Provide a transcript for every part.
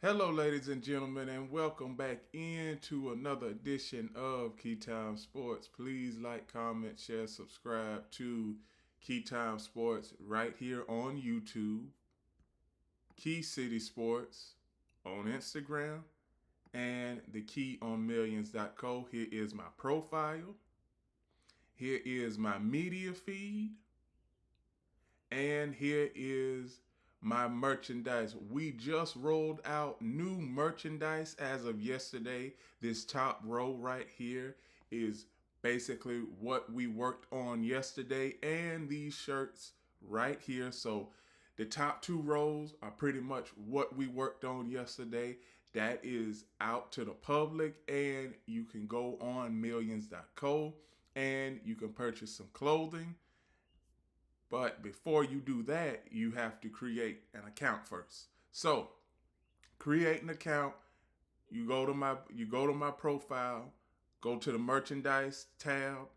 Hello, ladies and gentlemen, and welcome back into another edition of Keytime Sports. Please like, comment, share, subscribe to Keytime Sports right here on YouTube, Key City Sports on Instagram, and the keyonmillions.co. Here is my profile. Here is my media feed. And here is my merchandise. We just rolled out new merchandise as of yesterday. This top row right here is basically what we worked on yesterday, and these shirts right here. So the top two rows are pretty much what we worked on yesterday. That is out to the public, and you can go on millions.co and you can purchase some clothing. But before you do that, you have to create an account first. So, create an account. You go to my profile, go to the merchandise tab,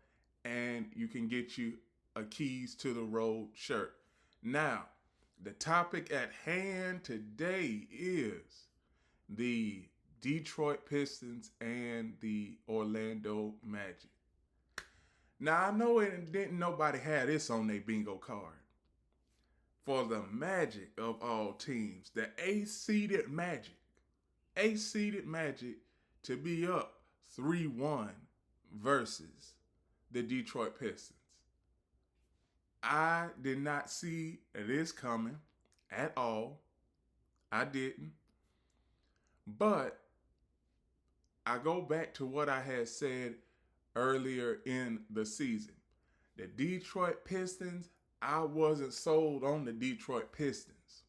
and you can get you a Keys to the Road shirt. Now, the topic at hand today is the Detroit Pistons and the Orlando Magic. Now, I know didn't nobody have this on their bingo card. For the Magic of all teams, the eighth-seeded Magic to be up 3-1 versus the Detroit Pistons. I did not see this coming at all. I didn't. But I go back to what I had said earlier in the season. The Detroit Pistons, I wasn't sold on the Detroit Pistons.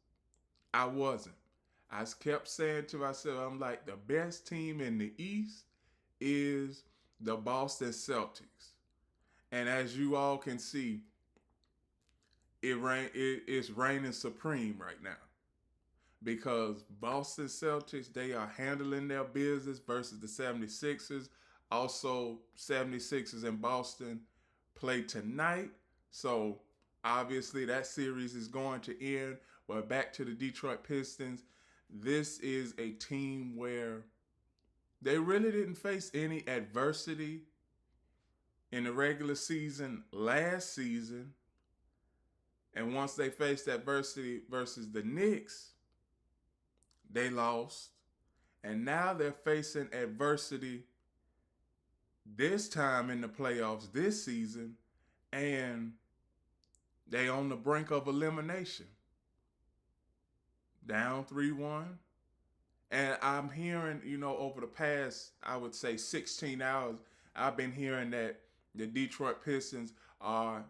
I wasn't. I kept saying to myself, I'm like, the best team in the East is the Boston Celtics. And as you all can see, it's reigning supreme right now. Because Boston Celtics, they are handling their business versus the 76ers. Also, 76ers and Boston play tonight. So, obviously, that series is going to end. But back to the Detroit Pistons. This is a team where they really didn't face any adversity in the regular season last season. And once they faced adversity versus the Knicks, they lost. And now they're facing adversity this time in the playoffs this season, and they on the brink of elimination. Down 3-1. And I'm hearing, over the past, I would say 16 hours, I've been hearing that the Detroit Pistons are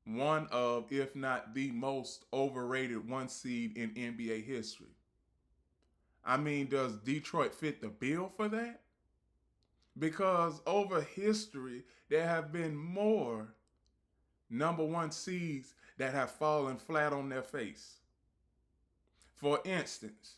one of, if not the most overrated one seed in NBA history. I mean, does Detroit fit the bill for that? Because over history, there have been more number one seeds that have fallen flat on their face. For instance,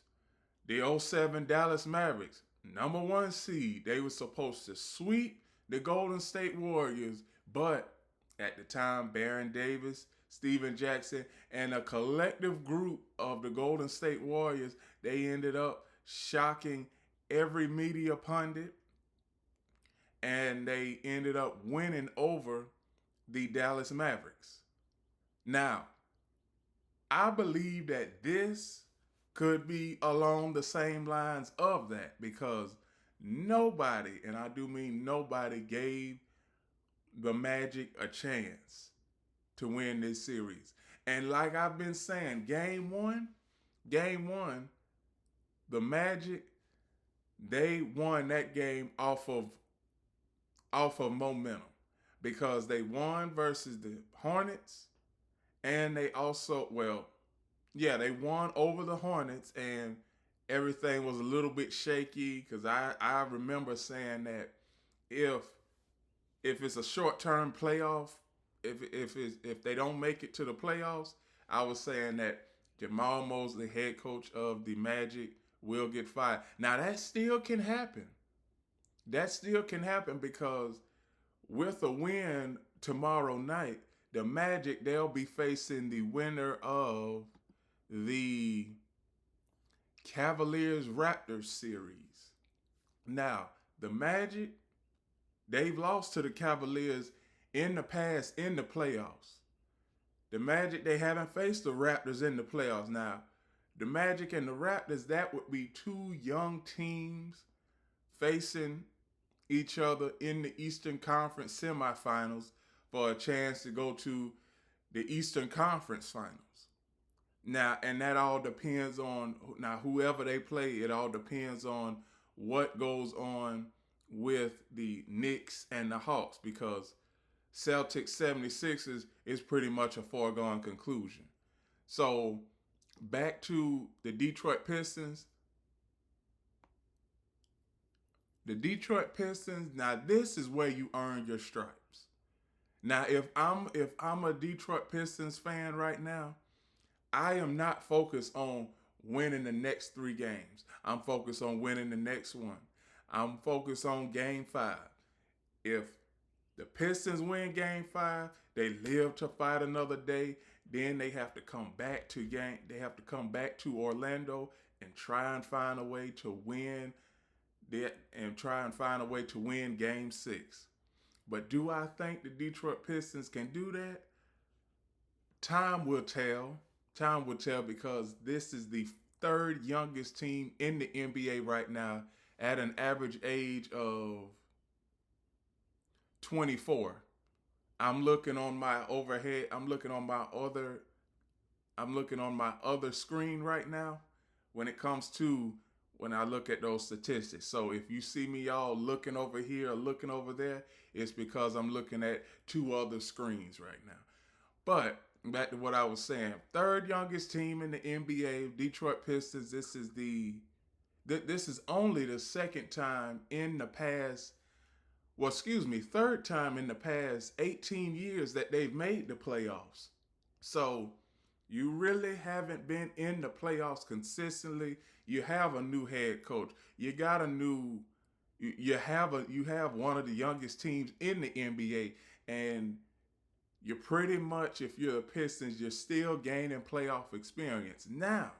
the 2007 Dallas Mavericks, number one seed, they were supposed to sweep the Golden State Warriors, but at the time, Baron Davis, Steven Jackson, and a collective group of the Golden State Warriors, they ended up shocking every media pundit, and they ended up winning over the Dallas Mavericks. Now, I believe that this could be along the same lines of that, because nobody, and I do mean nobody, gave the Magic a chance to win this series. And like I've been saying, game one, the Magic, they won that game off of momentum, because they won versus the Hornets, and they also, they won over the Hornets, and everything was a little bit shaky, because I remember saying that if it's a short-term playoff, if they don't make it to the playoffs, I was saying that Jamal Mosley, head coach of the Magic, will get fired. Now, that still can happen. Because with a win tomorrow night, the Magic, they'll be facing the winner of the Cavaliers-Raptors series. Now, the Magic, they've lost to the Cavaliers in the past in the playoffs. The Magic, they haven't faced the Raptors in the playoffs. Now, the Magic and the Raptors, that would be two young teams facing each other in the Eastern Conference semifinals for a chance to go to the Eastern Conference Finals. Now, and that all depends on, now whoever they play, it all depends on what goes on with the Knicks and the Hawks, because Celtics 76ers is pretty much a foregone conclusion. So back to the Detroit Pistons. The Detroit Pistons, now this is where you earn your stripes. Now if I'm a Detroit Pistons fan right now, I am not focused on winning the next 3 games. I'm focused on winning the next one. I'm focused on game 5. If the Pistons win game 5, they live to fight another day. Then they have to come back to Orlando and try and find a way to win game 6. But do I think the Detroit Pistons can do that? Time will tell. Time will tell, because this is the 3rd youngest team in the NBA right now at an average age of 24. I'm looking on my other screen right now when I look at those statistics. So if you see me all looking over here or looking over there, it's because I'm looking at 2 other screens right now. But back to what I was saying, 3rd youngest team in the NBA, Detroit Pistons. This is only the 3rd time in the past 18 years that they've made the playoffs. So you really haven't been in the playoffs consistently. You have a new head coach. You have one of the youngest teams in the NBA, and you're pretty much, if you're the Pistons, you're still gaining playoff experience. Now,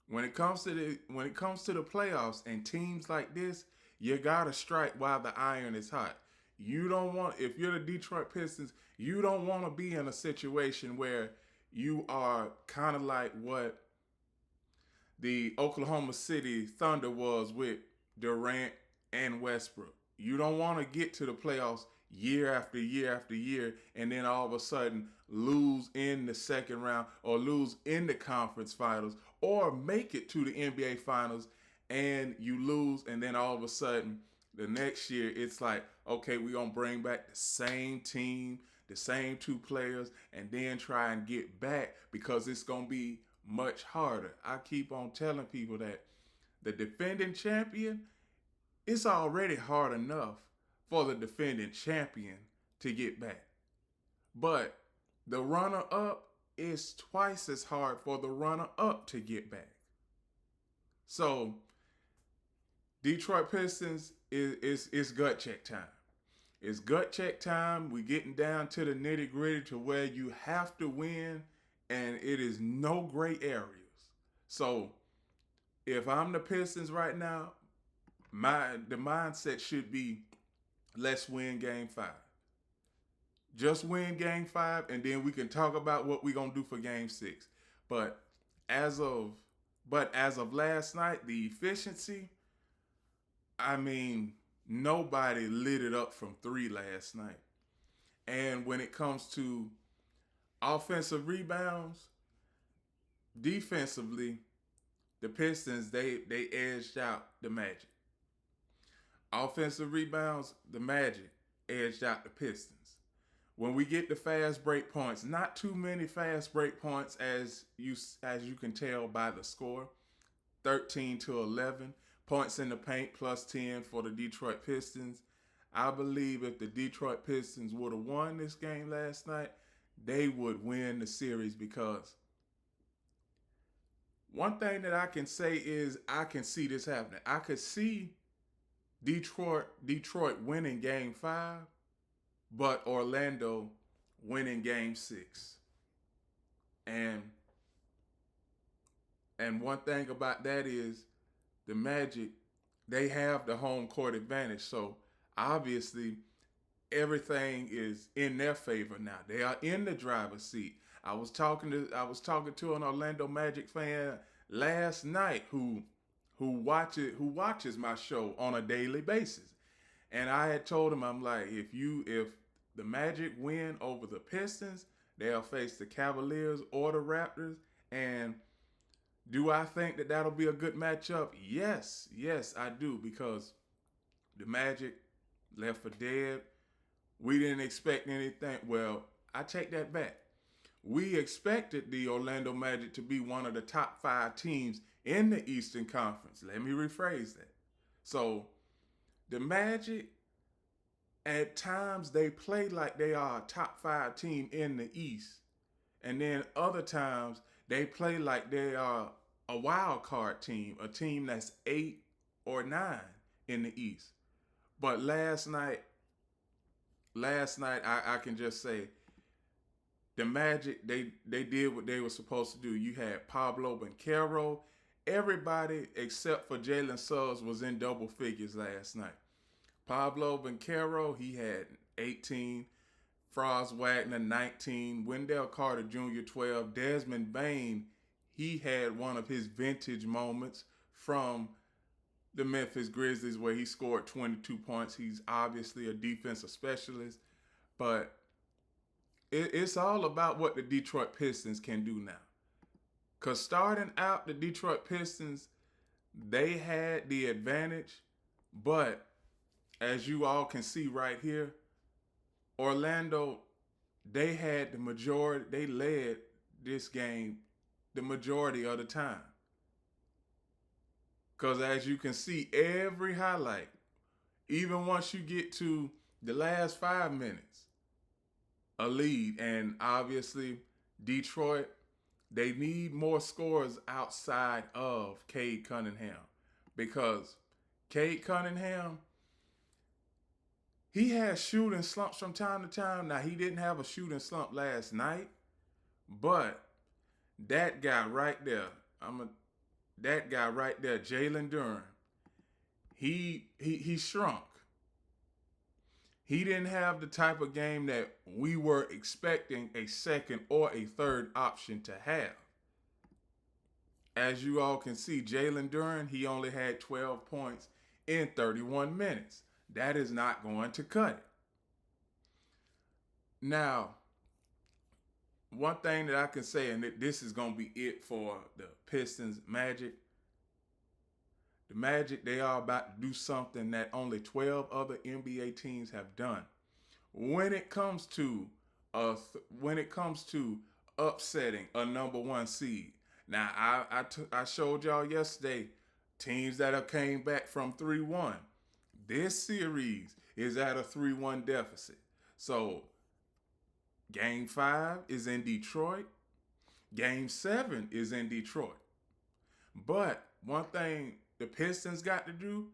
when it comes to the playoffs and teams like this, you gotta strike while the iron is hot. If you're the Detroit Pistons, you don't want to be in a situation where you are kind of like what the Oklahoma City Thunder was with Durant and Westbrook. You don't want to get to the playoffs year after year after year and then all of a sudden lose in the second round or lose in the conference finals or make it to the NBA finals and you lose, and then all of a sudden the next year it's like, okay, we're going to bring back the same team, the same 2 players, and then try and get back, because it's going to be much harder. I keep on telling people that the defending champion, it's already hard enough for the defending champion to get back. But the runner-up is twice as hard for the runner-up to get back. So Detroit Pistons is gut check time. It's gut check time. We're getting down to the nitty-gritty to where you have to win, and it is no gray areas. So if I'm the Pistons right now, the mindset should be, let's win game 5. Just win game 5, and then we can talk about what we're going to do for game 6. But as of last night, the efficiency, I mean, nobody lit it up from 3 last night. And when it comes to offensive rebounds, defensively, the Pistons, they edged out the Magic. Offensive rebounds, the Magic edged out the Pistons. When we get to fast break points, not too many fast break points as you can tell by the score, 13-11. Points in the paint plus 10 for the Detroit Pistons. I believe if the Detroit Pistons would have won this game last night, they would win the series, because one thing that I can say is I can see this happening. I could see Detroit winning game 5, but Orlando winning game 6. And And one thing about that is the Magic, they have the home court advantage. So obviously everything is in their favor now. They are in the driver's seat. I was talking to an Orlando Magic fan last night who watches my show on a daily basis. And I had told him, I'm like, if the Magic win over the Pistons, they'll face the Cavaliers or the Raptors. And do I think that that'll be a good matchup? Yes, I do, because the Magic left for dead. We didn't expect anything. Well, I take that back. We expected the Orlando Magic to be one of the top 5 teams in the Eastern Conference. Let me rephrase that. So the Magic, at times, they play like they are a top 5 team in the East. And then other times, they play like they are a wild card team, a team that's 8 or 9 in the East. But last night, I can just say the Magic, they did what they were supposed to do. You had Pablo Banchero. Everybody except for Jalen Suggs was in double figures last night. Pablo Banchero, he had 18. Franz Wagner, 19. Wendell Carter Jr., 12. Desmond Bane, he had one of his vintage moments from the Memphis Grizzlies where he scored 22 points. He's obviously a defensive specialist, but it's all about what the Detroit Pistons can do now. Because starting out, the Detroit Pistons, they had the advantage, but as you all can see right here, Orlando, they had the majority, they led this game the majority of the time. Because as you can see, every highlight, even once you get to the last 5 minutes, a lead. And obviously, Detroit, they need more scores outside of Cade Cunningham. Because Cade Cunningham, he has shooting slumps from time to time. Now, he didn't have a shooting slump last night, but that guy right there, Jalen Duren, he shrunk. He didn't have the type of game that we were expecting a second or a third option to have. As you all can see, Jalen Duren, he only had 12 points in 31 minutes. That is not going to cut it. Now, one thing that I can say, and this is going to be it for the Pistons Magic. The Magic, they are about to do something that only 12 other NBA teams have done. When it comes to upsetting a number 1 seed. Now, I showed y'all yesterday teams that have came back from 3-1. This series is at a 3-1 deficit. So, Game 5 is in Detroit. Game 7 is in Detroit. But one thing the Pistons got to do,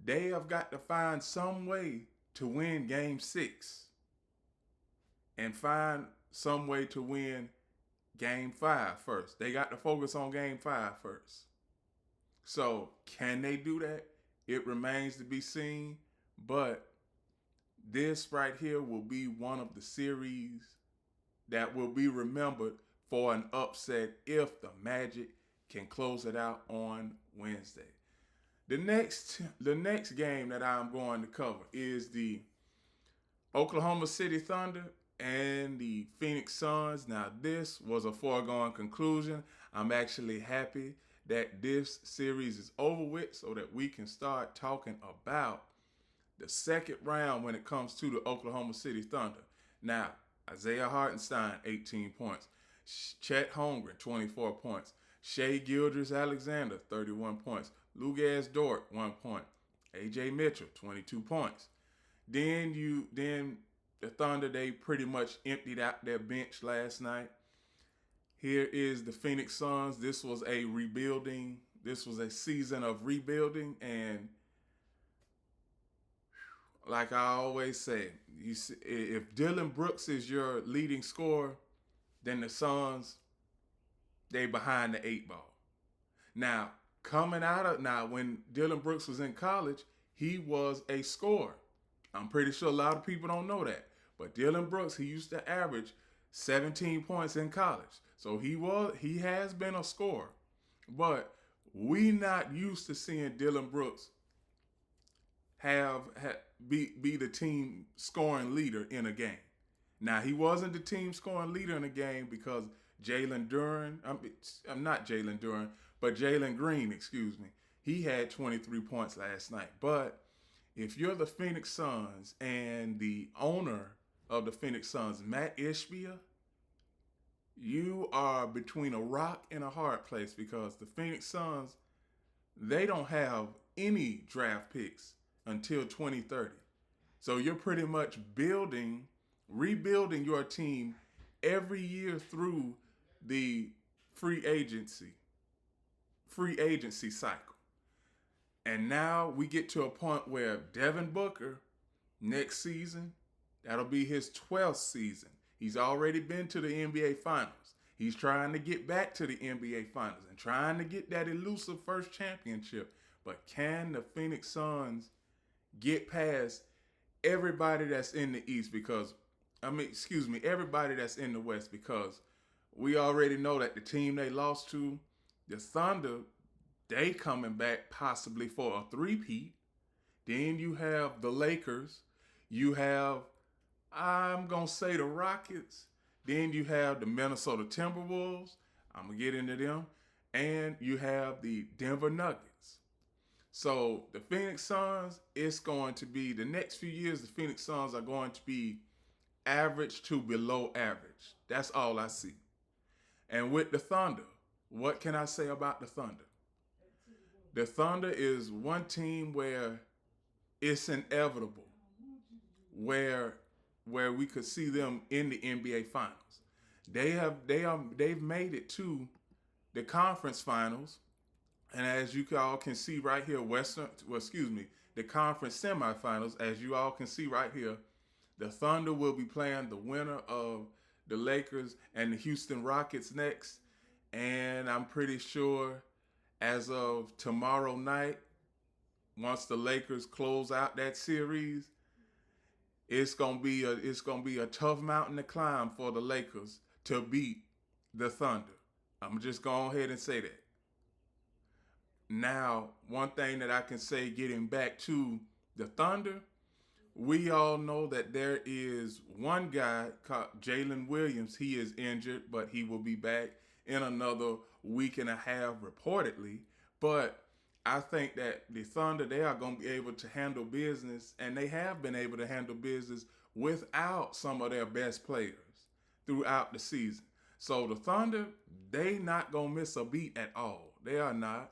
they have got to find some way to win Game 6. And find some way to win Game 5 first. They got to focus on Game 5 first. So, can they do that? It remains to be seen, but this right here will be one of the series that will be remembered for an upset if the Magic can close it out on Wednesday. The next game that I'm going to cover is the Oklahoma City Thunder and the Phoenix Suns. Now, this was a foregone conclusion. I'm actually happy that this series is over with so that we can start talking about the second round when it comes to the Oklahoma City Thunder. Now, Isaiah Hartenstein, 18 points. Chet Holmgren, 24 points. Shai Gilgeous-Alexander, 31 points. Luguentz Dort, 1 point. A.J. Mitchell, 22 points. Then the Thunder, they pretty much emptied out their bench last night. Here is the Phoenix Suns. This was a season of rebuilding, and like I always say, if Dylan Brooks is your leading scorer, then the Suns, they behind the 8 ball. Now, when Dillon Brooks was in college, he was a scorer. I'm pretty sure a lot of people don't know that. But Dillon Brooks, he used to average 17 points in college. So he has been a scorer. But we not used to seeing Dillon Brooks be the team scoring leader in a game. Now, he wasn't the team scoring leader in a game because Jalen Green, excuse me, he had 23 points last night. But if you're the Phoenix Suns and the owner of the Phoenix Suns, Matt Ishbia, you are between a rock and a hard place because the Phoenix Suns, they don't have any draft picks until 2030. So you're pretty much rebuilding your team every year through the free agency cycle. And now we get to a point where Devin Booker, next season, that'll be his 12th season. He's already been to the NBA Finals. He's trying to get back to the NBA Finals and trying to get that elusive first championship. But can the Phoenix Suns get past everybody that's in the East? Everybody that's in the West, because we already know that the team they lost to, the Thunder, they coming back possibly for a three-peat. Then you have the Lakers. You have, I'm going to say, the Rockets. Then you have the Minnesota Timberwolves. I'm going to get into them. And you have the Denver Nuggets. So the Phoenix Suns, it's going to be, the next few years, the Phoenix Suns are going to be average to below average. That's all I see. And with the Thunder, what can I say about the Thunder? The Thunder is one team where it's inevitable, where we could see them in the NBA Finals. They've made it to the conference finals, and as you all can see right here, the conference semifinals. As you all can see right here, the Thunder will be playing the winner of the Lakers and the Houston Rockets next, and I'm pretty sure as of tomorrow night, once the Lakers close out that series, it's gonna be a tough mountain to climb for the Lakers to beat the Thunder. I'm just going ahead and say that. Now, one thing that I can say, getting back to the Thunder, we all know that there is one guy called Jalen Williams. He is injured, but he will be back in another week and a half reportedly. But I think that the Thunder, they are going to be able to handle business, and they have been able to handle business without some of their best players throughout the season. So the Thunder, they not going to miss a beat at all. They are not.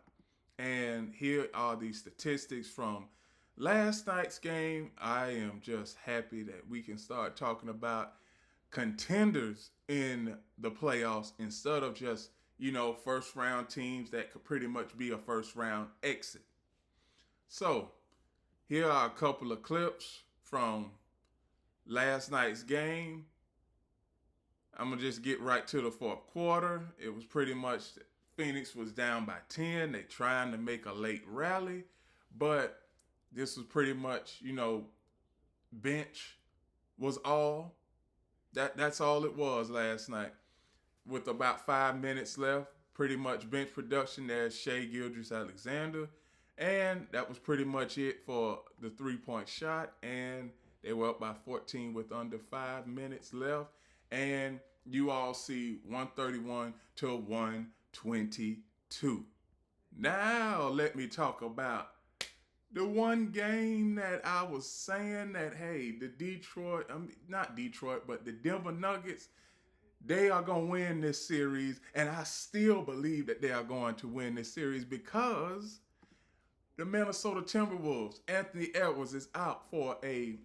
And here are the statistics from last night's game. I am just happy that we can start talking about contenders in the playoffs instead of just, first round teams that could pretty much be a first round exit. So here are a couple of clips from last night's game. I'm going to just get right to the fourth quarter. It was pretty much Phoenix was down by 10. They trying to make a late rally, but this was pretty much, bench was all. That's all it was last night. With about 5 minutes left, pretty much bench production. There's Shai Gilgeous-Alexander, and that was pretty much it for the three-point shot, and they were up by 14 with under 5 minutes left, and you all see 131 to 122. Now let me talk about the one game that I was saying that, hey, the Denver Nuggets, they are going to win this series, and I still believe that they are going to win this series because the Minnesota Timberwolves, Anthony Edwards is out for a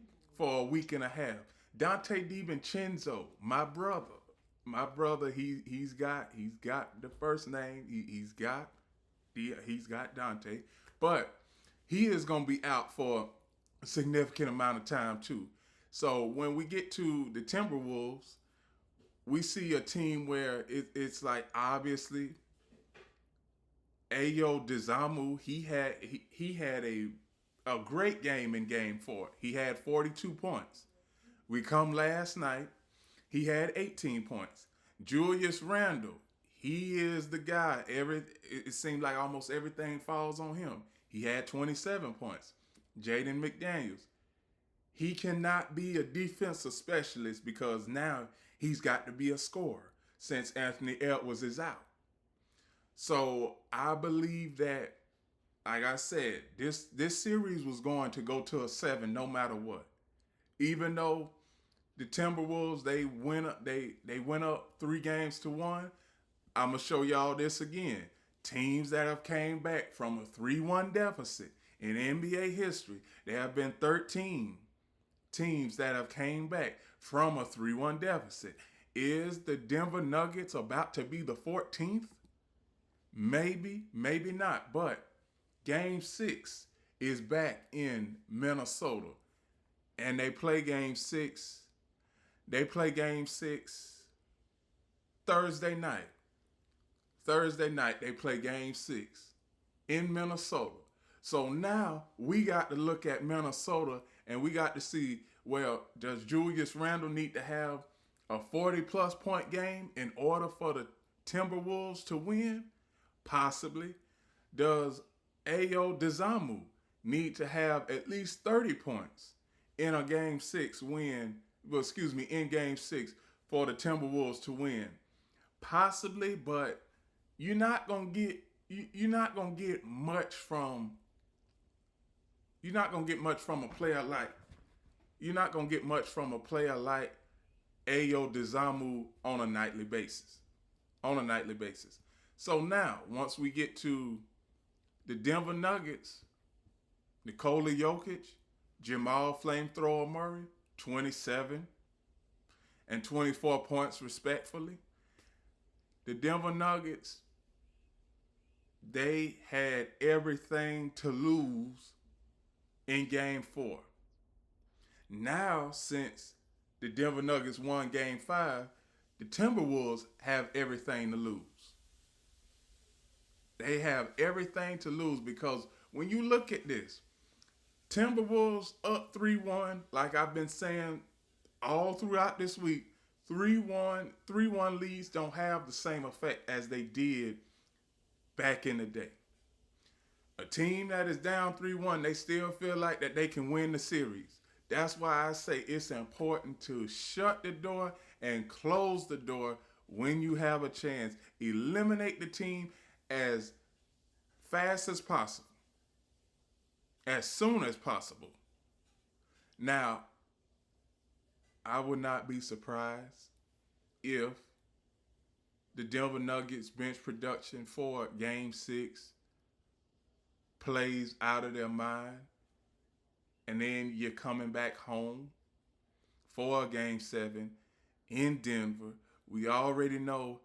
week and a half. Dante DiVincenzo, my brother, he's got the first name, he's got Dante, but he is going to be out for a significant amount of time too. So when we get to the Timberwolves, we see a team where it's like, obviously, Ayo Dizamu, he had a great game in game 4. He had 42 points. We come last night, he had 18 points. Julius Randle, he is the guy. It seems like almost everything falls on him. He had 27 points. Jaden McDaniels, he cannot be a defensive specialist because now he's got to be a scorer since Anthony Edwards is out. So I believe that, like I said, this series was going to go to a 7 no matter what. Even though the Timberwolves they went up 3-1. I'm gonna show y'all this again. Teams that have came back from a 3-1 deficit in NBA history, there have been 13 teams that have came back from a 3-1 deficit. Is the Denver Nuggets about to be the 14th? Maybe, maybe not. But Game 6 is back in Minnesota. And they play Game 6. They play Game 6 Thursday night. Thursday night, they play Game 6 in Minnesota. So now we got to look at Minnesota and we got to see, well, does Julius Randle need to have a 40-plus point game in order for the Timberwolves to win? Possibly. Does Ayo Dizamu need to have at least 30 points in a Game 6 win? Well, in Game 6 for the Timberwolves to win? Possibly, but you're not gonna get much from a player like Ayo Dizamu on a nightly basis. So now, once we get to the Denver Nuggets, Nikola Jokic, Jamal Flamethrower Murray, 27 and 24 points respectfully. The Denver Nuggets, they had everything to lose in Game 4. Now, since the Denver Nuggets won Game 5, the Timberwolves have everything to lose. They have everything to lose because when you look at this, Timberwolves up 3-1, like I've been saying all throughout this week, 3-1 leads don't have the same effect as they did back in the day. A team that is down 3-1, they still feel like that they can win the series. That's why I say it's important to shut the door and close the door when you have a chance. Eliminate the team as fast as possible, as soon as possible. Now, I would not be surprised if the Denver Nuggets bench production for Game 6 plays out of their mind, and then you're coming back home for Game 7 in Denver. We already know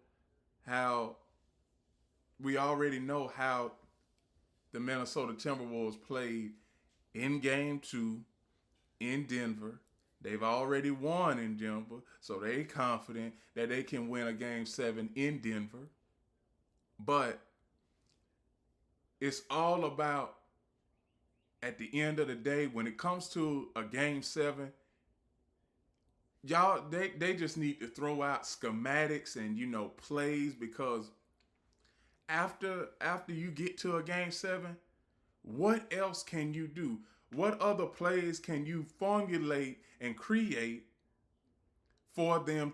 how the Minnesota Timberwolves played in Game 2 in Denver. They've already won in Denver, so they're confident that they can win a Game 7 in Denver. But it's all about, at the end of the day, when it comes to a Game 7, y'all, they just need to throw out schematics and, plays, because after you get to a Game 7, what else can you do? What other plays can you formulate and create for them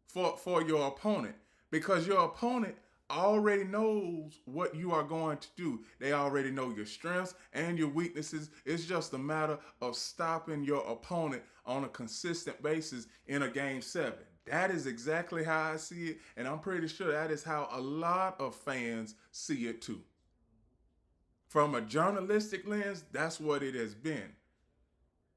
for your opponent? Because your opponent already knows what you are going to do. They already know your strengths and your weaknesses. It's just a matter of stopping your opponent on a consistent basis in a Game 7. That is exactly how I see it, and I'm pretty sure that is how a lot of fans see it too. From a journalistic lens, that's what it has been.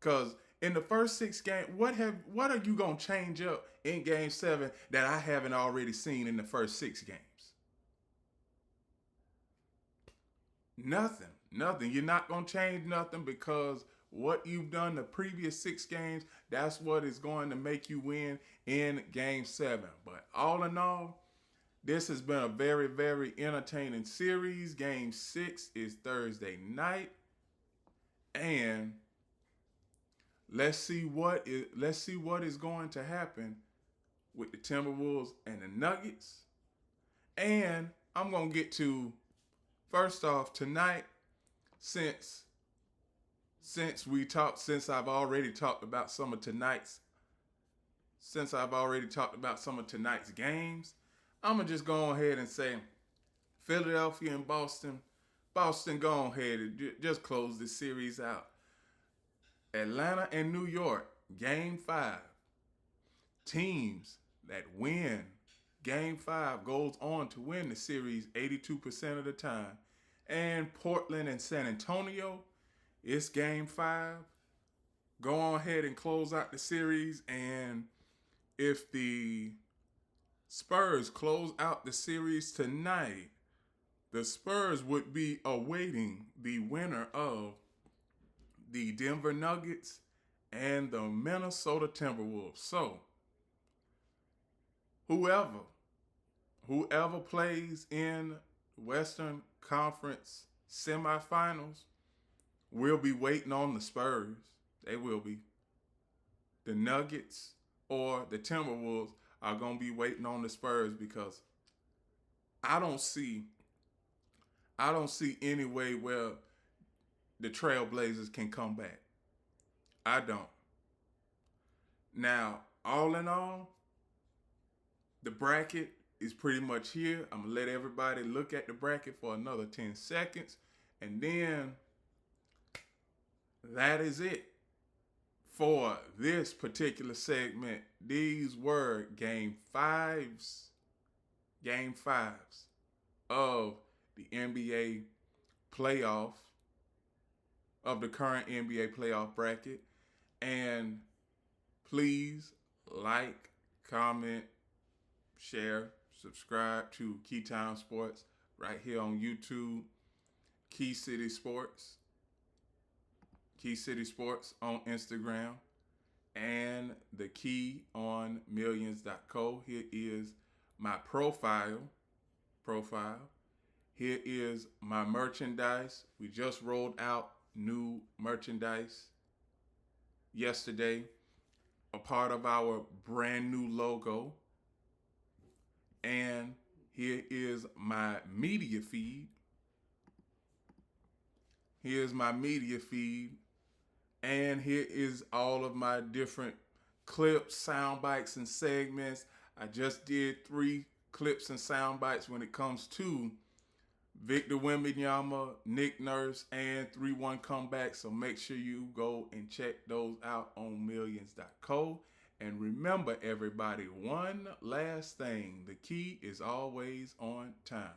Because in the first 6 games, what are you going to change up in Game 7 that I haven't already seen in the first 6 games? Nothing. You're not going to change nothing, because what you've done the previous 6 games, that's what is going to make you win in Game 7. But all in all, This has been a very, very entertaining series. Game 6 is Thursday night. And let's see what is going to happen with the Timberwolves and the Nuggets. And I'm going to get to, first off, tonight, since I've already talked about some of tonight's games, I'm going to just go ahead and say Philadelphia and Boston. Boston, go ahead and just close this series out. Atlanta and New York, Game 5. Teams that win Game 5 goes on to win the series 82% of the time. And Portland and San Antonio, it's Game 5. Go on ahead and close out the series. And if the Spurs close out the series tonight, the Spurs would be awaiting the winner of the Denver Nuggets and the Minnesota Timberwolves. So, whoever plays in Western Conference semifinals will be waiting on the Spurs. They will be. The Nuggets or the Timberwolves are going to be waiting on the Spurs, because I don't see any way where the Trailblazers can come back. I don't. Now, all in all, the bracket is pretty much here. I'm going to let everybody look at the bracket for another 10 seconds. And then that is it for this particular segment. These were Game 5s of the NBA playoff, of the current NBA playoff bracket. And please like, comment, share, subscribe to Keytime Sports right here on YouTube. Key City Sports on Instagram, and the key on millions.co. Here is my profile. Here is my merchandise. We just rolled out new merchandise yesterday, a part of our brand new logo. And here is my media feed. And here is all of my different clips, sound bites, and segments. I just did 3 clips and sound bites when it comes to Victor Wembanyama, Nick Nurse, and 3-1 comeback. So make sure you go and check those out on millions.co. And remember, everybody, one last thing. The key is always on time.